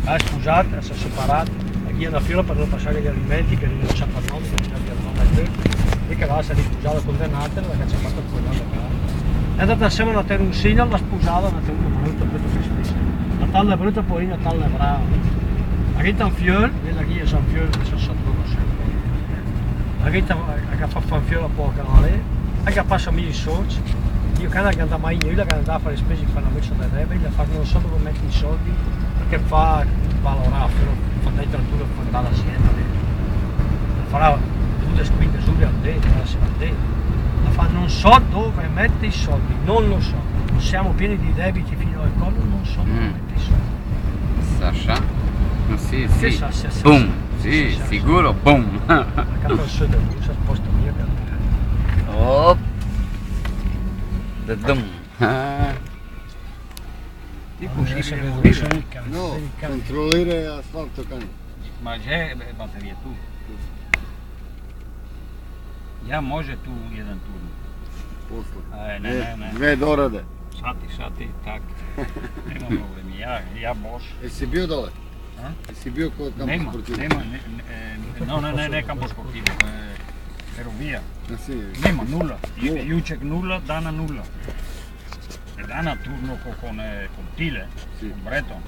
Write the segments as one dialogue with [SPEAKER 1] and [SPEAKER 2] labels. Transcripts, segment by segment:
[SPEAKER 1] Ha sposato, si è separato, chi è una fila per non passare gli alimenti, che non sa per nome, che non abbia il nome e che là si è risposata condannata, perché ci ha fatto il fogliato qua. È andata assieme a tenere un segno, l'ha sposata, l'ha tenuto brutto, brutto tristissimo. La talla è brutta, poi la talla è brava. La rita è un fiore, la ghia è un fiore, che si è sempre. La rita che fa un fiore a poco, che passa i soldi. Io che non andava mai nulla, che andava a fare le spese per la messa dei rebeli, non so dove mettere i soldi, perché fa valorare, fa letteratura per andare all'azienda. Farà tutte le squinte su al dentro, non so dove mettere i soldi, non lo so. Siamo pieni di debiti fino al collo, non so dove mettere i soldi.
[SPEAKER 2] Sasha? Sì,
[SPEAKER 1] Che
[SPEAKER 2] sì.
[SPEAKER 1] sa,
[SPEAKER 2] Boom! Sì, sicuro, boom!
[SPEAKER 1] La capa al sud del bus, al posto mio che
[SPEAKER 2] Oh! Dum!
[SPEAKER 3] No, controllare asfalto cane.
[SPEAKER 4] Ma c'è batteria tu. Ja može tu jedan turn.
[SPEAKER 3] Posle.
[SPEAKER 4] Ne.
[SPEAKER 3] Dve dorade.
[SPEAKER 4] Sati, tak. Nema problemi, ja boš.
[SPEAKER 3] Jesi bio dole?
[SPEAKER 4] A?
[SPEAKER 3] Jesi bio kod kampo
[SPEAKER 4] Nema,
[SPEAKER 3] sportivo?
[SPEAKER 4] ne campo sportivo, ferrovia.
[SPEAKER 3] Sì.
[SPEAKER 4] Nema, nulla. Jučeg nulla, dana nulla. E dana turno con Tile,
[SPEAKER 3] Sì.
[SPEAKER 4] con Breton.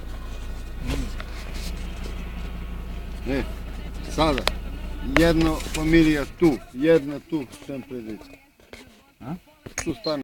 [SPEAKER 3] Sada, jedna familija tu, jedna tu, sempre djeca.
[SPEAKER 4] A?
[SPEAKER 3] Tu stane.